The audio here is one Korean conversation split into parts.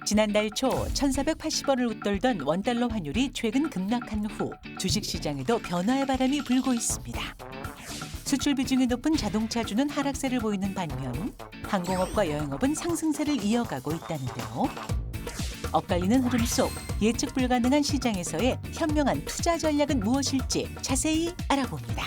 지난달 초 1,480원을 웃돌던 원달러 환율이 최근 급락한 후 주식시장에도 변화의 바람이 불고 있습니다. 수출 비중이 높은 자동차주는 하락세를 보이는 반면 항공업과 여행업은 상승세를 이어가고 있다는데요. 엇갈리는 흐름 속 예측 불가능한 시장에서의 현명한 투자 전략은 무엇일지 자세히 알아봅니다.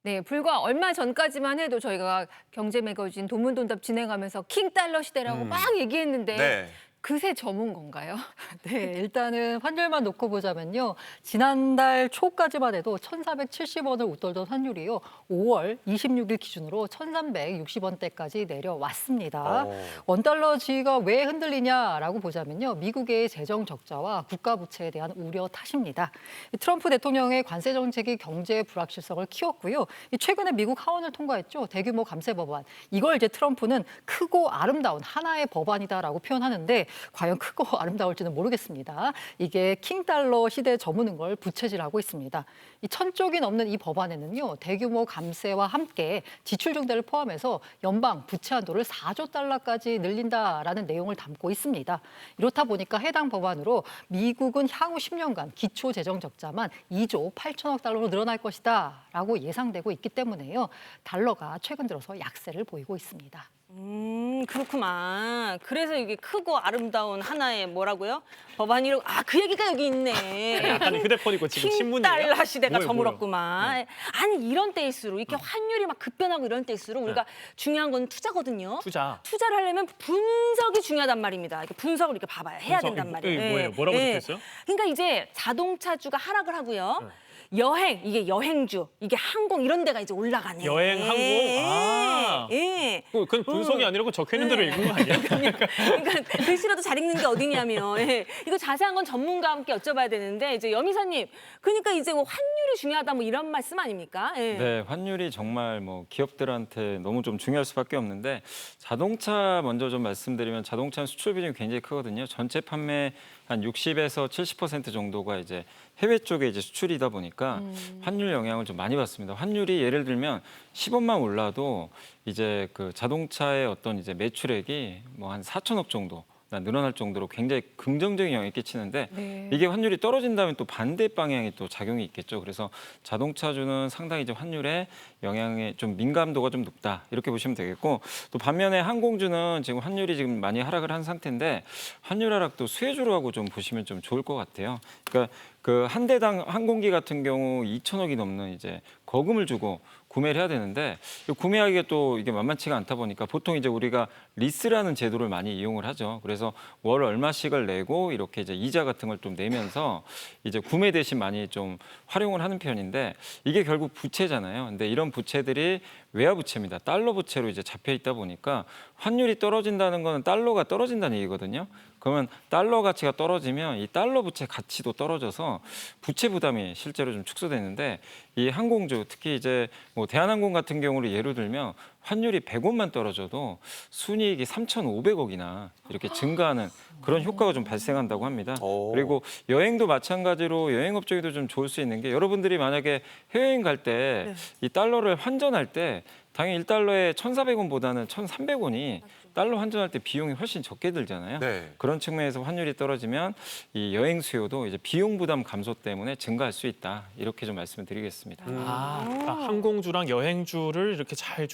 네, 불과 얼마 전까지만 해도 저희가 경제 매거진 도문돈답 진행하면서 킹달러 시대라고 막 얘기했는데 네. 그새 저문 건가요? 네, 일단은 환율만 놓고 보자면요. 지난달 초까지만 해도 1,470원을 웃돌던 환율이요. 5월 26일 기준으로 1,360원대까지 내려왔습니다. 원달러 지위가 왜 흔들리냐라고 보자면요. 미국의 재정 적자와 국가 부채에 대한 우려 탓입니다. 트럼프 대통령의 관세 정책이 경제 불확실성을 키웠고요. 최근에 미국 하원을 통과했죠. 대규모 감세 법안. 이걸 이제 트럼프는 크고 아름다운 하나의 법안이다라고 표현하는데 과연 크고 아름다울지는 모르겠습니다. 이게 킹달러 시대에 저무는 걸 부채질하고 있습니다. 이 1,000쪽이 넘는 이 법안에는요. 대규모 감세와 함께 지출 증대를 포함해서 연방 부채 한도를 4조 달러까지 늘린다라는 내용을 담고 있습니다. 이렇다 보니까 해당 법안으로 미국은 향후 10년간 기초 재정 적자만 2조 8천억 달러로 늘어날 것이다라고 예상되고 있기 때문에요. 달러가 최근 들어서 약세를 보이고 있습니다. 그렇구만. 그래서 이게 크고 아름다운 하나의 뭐라고요? 법안이라고. 그 얘기가 여기 있네. 약간 휴대폰 있고 지금 신문이에요? 킹달러 시대가 뭐예요, 저물었구만. 아니 이런 때일수록 이렇게 환율이 막 급변하고 이런 때일수록 우리가 중요한 건 투자거든요. 투자를 하려면 분석이 중요하단 말입니다. 이렇게 분석을 이렇게 봐봐야 해야 된단 말이에요. 이게 뭐예요? 뭐라고 적혀 있어요? 그러니까 이제 자동차주가 하락을 하고요. 여행, 이게 여행주, 이게 항공 이런 데가 이제 올라가네. 여행, 항공? 예. 그건 분석이 아니라 그 적혀 있는 대로 읽은 거 아니야? 그러니까 글씨라도 잘 읽는 게 어디냐면 이거 자세한 건 전문가와 함께 여쭤봐야 되는데 이제 여미사님, 그러니까 이제 뭐 환율이 중요하다 뭐 이런 말씀 아닙니까? 네, 환율이 정말 뭐 기업들한테 너무 좀 중요할 수밖에 없는데 자동차 먼저 좀 말씀드리면 자동차는 수출 비중이 굉장히 크거든요. 전체 판매 한 60에서 70% 정도가 이제 해외 쪽에 이제 수출이다 보니까 환율 영향을 좀 많이 받습니다. 환율이 예를 들면 10원만 올라도 이제 그 자동차의 어떤 이제 매출액이 뭐 한 4천억 정도 늘어날 정도로 굉장히 긍정적인 영향을 끼치는데 이게 환율이 떨어진다면 또 반대 방향이 또 작용이 있겠죠. 그래서 자동차주는 상당히 이제 환율에 영향에 좀 민감도가 좀 높다 이렇게 보시면 되겠고 또 반면에 항공주는 지금 환율이 지금 많이 하락을 한 상태인데 환율 하락도 수혜주로 하고 좀 보시면 좀 좋을 것 같아요. 그러니까 그 한 대당 항공기 같은 경우 2천억이 넘는 이제 거금을 주고 구매를 해야 되는데 구매하기가 또 이게 만만치가 않다 보니까 보통 이제 우리가 리스라는 제도를 많이 이용을 하죠. 그래서 월 얼마씩을 내고 이렇게 이제 이자 같은 걸 좀 내면서 이제 구매 대신 많이 좀 활용을 하는 편인데 이게 결국 부채잖아요. 근데 이런 부채들이 외화 부채입니다. 달러 부채로 이제 잡혀 있다 보니까 환율이 떨어진다는 거는 달러가 떨어진다는 얘기거든요. 그러면 달러 가치가 떨어지면 이 달러 부채 가치도 떨어져서 부채 부담이 실제로 좀 축소되는데 이 항공주 특히 이제 뭐 대한항공 같은 경우를 예로 들면 환율이 100원만 떨어져도 순이익이 3,500억이나 이렇게 증가하는 그런 효과가 좀 발생한다고 합니다. 그리고 여행도 마찬가지로 여행업 쪽에도 좀 좋을 수 있는 게 여러분들이 만약에 해외여행 갈 때 이 달러를 환전할 때 당연히 1달러에 1,400원보다는 1,300원이 달러 환전할 때 비용이 훨씬 적게 들잖아요. 그런 측면에서 환율이 떨어지면 이 여행 수요도 이제 비용 부담 감소 때문에 증가할 수 있다. 이렇게 좀 말씀을 드리겠습니다. 그러니까 항공주랑 여행주를 이렇게 잘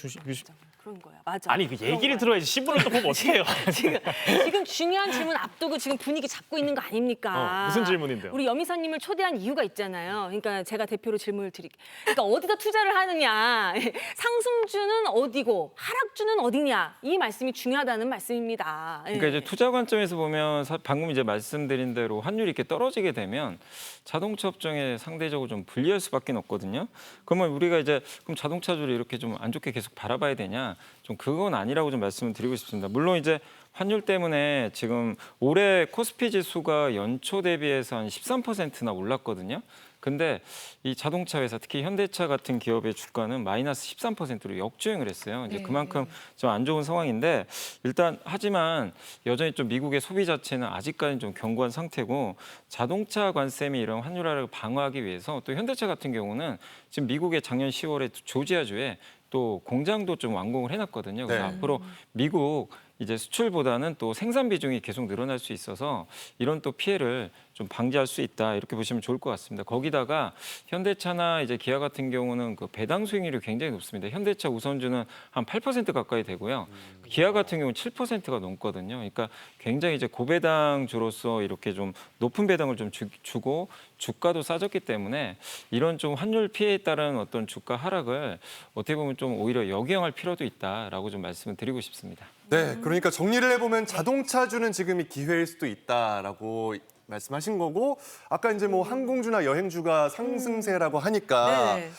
그런 거야. 맞아. 아니 그 얘기를 들어야지 신문을 또 보면 어떡해요. 지금 중요한 질문 앞두고 지금 분위기 잡고 있는 거 아닙니까? 무슨 질문인데요? 우리 여미사님을 초대한 이유가 있잖아요. 그러니까 제가 대표로 질문을 드릴게요. 그러니까 어디다 투자를 하느냐, 상승주는 어디고 하락주는 어디냐 이 말씀이 중요하다는 말씀입니다. 그러니까 이제 투자 관점에서 보면 방금 이제 말씀드린 대로 환율이 이렇게 떨어지게 되면 자동차 업종에 상대적으로 좀 불리할 수밖에 없거든요. 그러면 우리가 이제 그럼 자동차주를 이렇게 좀 안 좋게 계속 바라봐야 되냐? 좀 그건 아니라고 좀 말씀을 드리고 싶습니다. 물론 이제 환율 때문에 지금 올해 코스피 지수가 연초 대비해서 한 13%나 올랐거든요. 근데 이 자동차 회사, 특히 현대차 같은 기업의 주가는 마이너스 13%로 역주행을 했어요. 이제 그만큼 좀 안 좋은 상황인데 일단 하지만 여전히 좀 미국의 소비 자체는 아직까지는 좀 견고한 상태고 자동차 관세미 이런 환율 하락을 방어하기 위해서 또 현대차 같은 경우는 지금 미국의 작년 10월에 조지아주에 또 공장도 좀 완공을 해놨거든요. 그래서 앞으로 미국 이제 수출보다는 또 생산 비중이 계속 늘어날 수 있어서 이런 또 피해를 좀 방지할 수 있다 이렇게 보시면 좋을 것 같습니다. 거기다가 현대차나 이제 기아 같은 경우는 그 배당 수익률이 굉장히 높습니다. 현대차 우선주는 한 8% 가까이 되고요. 기아 같은 경우는 7%가 넘거든요. 그러니까 굉장히 이제 고배당주로서 이렇게 좀 높은 배당을 좀 주고 주가도 싸졌기 때문에 이런 좀 환율 피해에 따른 어떤 주가 하락을 어떻게 보면 좀 오히려 역영할 필요도 있다라고 좀 말씀을 드리고 싶습니다. 네, 그러니까 정리를 해보면 자동차주는 지금이 기회일 수도 있다라고 말씀하신 거고, 아까 이제 뭐 항공주나 여행주가 상승세라고 하니까 네.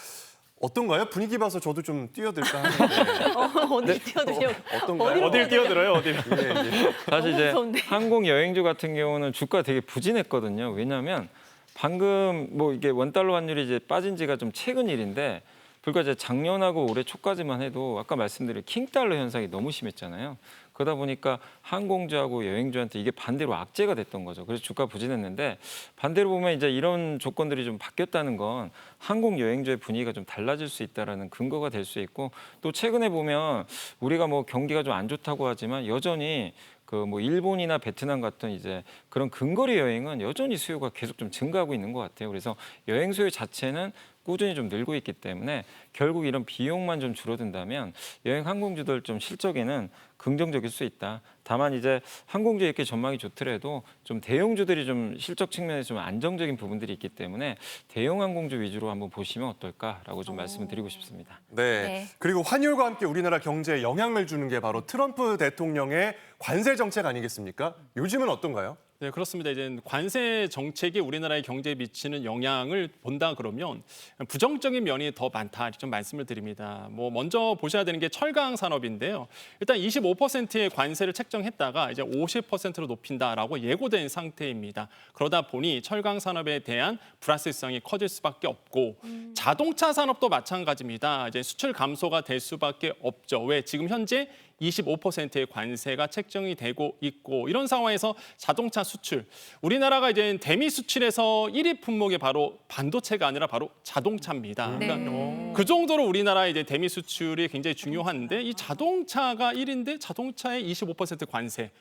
어떤가요? 분위기 봐서 저도 좀 뛰어들까 하는데. 어디 뛰어들려고. 어떤가요? 어딜 뛰어들어요? 어딜? 예. 사실 이제 무서운데. 항공 여행주 같은 경우는 주가 되게 부진했거든요. 왜냐하면 방금 뭐 이게 원달러 환율이 이제 빠진 지가 좀 최근 일인데 불과 이제 작년하고 올해 초까지만 해도 아까 말씀드린 킹달러 현상이 너무 심했잖아요. 그러다 보니까 항공주하고 여행주한테 이게 반대로 악재가 됐던 거죠. 그래서 주가 부진했는데 반대로 보면 이제 이런 조건들이 좀 바뀌었다는 건 항공 여행주의 분위기가 좀 달라질 수 있다라는 근거가 될 수 있고 또 최근에 보면 우리가 뭐 경기가 좀 안 좋다고 하지만 여전히 그 뭐 일본이나 베트남 같은 이제 그런 근거리 여행은 여전히 수요가 계속 좀 증가하고 있는 것 같아요. 그래서 여행 수요 자체는 꾸준히 좀 늘고 있기 때문에 결국 이런 비용만 좀 줄어든다면 여행 항공주들 좀 실적에는 긍정적일 수 있다. 다만 이제 항공주 이렇게 전망이 좋더라도 좀 대형주들이 좀 실적 측면에서 좀 안정적인 부분들이 있기 때문에 대형 항공주 위주로 한번 보시면 어떨까라고 좀 말씀을 드리고 싶습니다. 네. 네. 그리고 환율과 함께 우리나라 경제에 영향을 주는 게 바로 트럼프 대통령의 관세 정책 아니겠습니까? 요즘은 어떤가요? 네, 그렇습니다. 이제 관세 정책이 우리나라의 경제에 미치는 영향을 본다 그러면 부정적인 면이 더 많다 좀 말씀을 드립니다. 뭐 먼저 보셔야 되는 게 철강 산업인데요. 일단 25%의 관세를 책정했다가 이제 50%로 높인다라고 예고된 상태입니다. 그러다 보니 철강 산업에 대한 불확실성이 커질 수밖에 없고 자동차 산업도 마찬가지입니다. 이제 수출 감소가 될 수밖에 없죠. 왜 지금 현재 25%의 관세가 책정이 되고 있고 이런 상황에서 자동차 수출, 우리나라가 이제 대미 수출에서 1위 품목이 바로 반도체가 아니라 바로 자동차입니다. 그러니까 그 정도로 우리나라의 이제 대미 수출이 굉장히 중요한데 이 자동차가 1위인데 자동차의 25% 관세.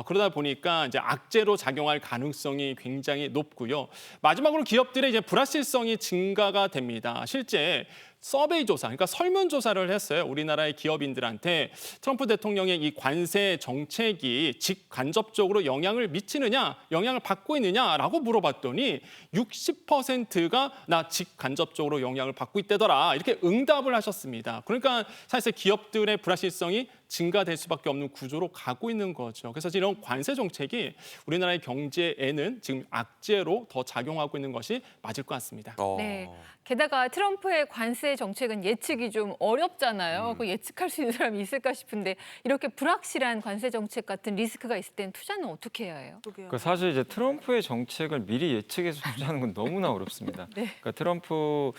그러다 보니까 이제 악재로 작용할 가능성이 굉장히 높고요. 마지막으로 기업들의 이제 불확실성이 증가가 됩니다. 실제 서베이 조사, 그러니까 설문조사를 했어요. 우리나라의 기업인들한테 트럼프 대통령의 이 관세 정책이 직간접적으로 영향을 미치느냐, 영향을 받고 있느냐라고 물어봤더니 60%가 나 직간접적으로 영향을 받고 있다더라. 이렇게 응답을 하셨습니다. 그러니까 사실 기업들의 불확실성이 증가될 수밖에 없는 구조로 가고 있는 거죠. 그래서 이런 관세 정책이 우리나라의 경제에는 지금 악재로 더 작용하고 있는 것이 맞을 것 같습니다. 네. 게다가 트럼프의 관세 정책은 예측이 좀 어렵잖아요. 그 예측할 수 있는 사람이 있을까 싶은데 이렇게 불확실한 관세 정책 같은 리스크가 있을 땐 투자는 어떻게 해야 해요? 그러니까 사실 이제 트럼프의 정책을 미리 예측해서 투자하는 건 너무나 어렵습니다. 그러니까 트럼프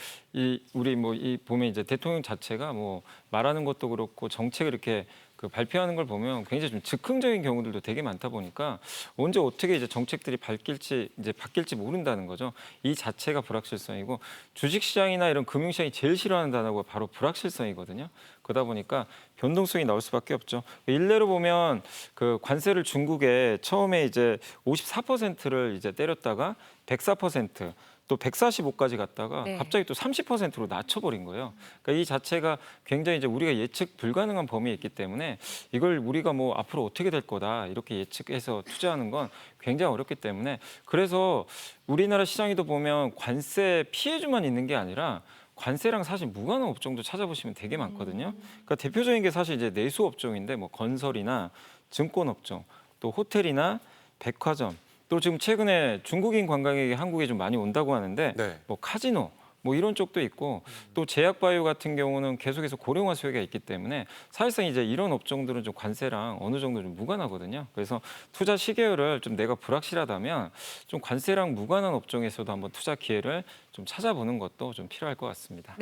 우리 뭐 이 보면 이제 대통령 자체가 뭐 말하는 것도 그렇고 정책을 이렇게 그 발표하는 걸 보면 굉장히 좀 즉흥적인 경우들도 되게 많다 보니까 언제 어떻게 이제 정책들이 바뀔지 모른다는 거죠. 이 자체가 불확실성이고 주식시장이나 이런 금융시장이 제일 싫어하는 단어가 바로 불확실성이거든요. 그러다 보니까 변동성이 나올 수밖에 없죠. 일례로 보면 그 관세를 중국에 처음에 이제 54%를 이제 때렸다가 104%. 또 145까지 갔다가 네. 갑자기 또 30%로 낮춰버린 거예요. 그러니까 이 자체가 굉장히 이제 우리가 예측 불가능한 범위에 있기 때문에 이걸 우리가 뭐 앞으로 어떻게 될 거다 이렇게 예측해서 투자하는 건 굉장히 어렵기 때문에 그래서 우리나라 시장에도 보면 관세 피해주만 있는 게 아니라 관세랑 사실 무관한 업종도 찾아보시면 되게 많거든요. 그러니까 대표적인 게 사실 이제 내수 업종인데 뭐 건설이나 증권 업종, 또 호텔이나 백화점. 또 지금 최근에 중국인 관광객이 한국에 좀 많이 온다고 하는데 네. 뭐 카지노 뭐 이런 쪽도 있고 또 제약바이오 같은 경우는 계속해서 고령화 수요가 있기 때문에 사실상 이제 이런 업종들은 좀 관세랑 어느 정도 좀 무관하거든요. 그래서 투자 시계열을 좀 내가 불확실하다면 좀 관세랑 무관한 업종에서도 한번 투자 기회를 좀 찾아보는 것도 좀 필요할 것 같습니다.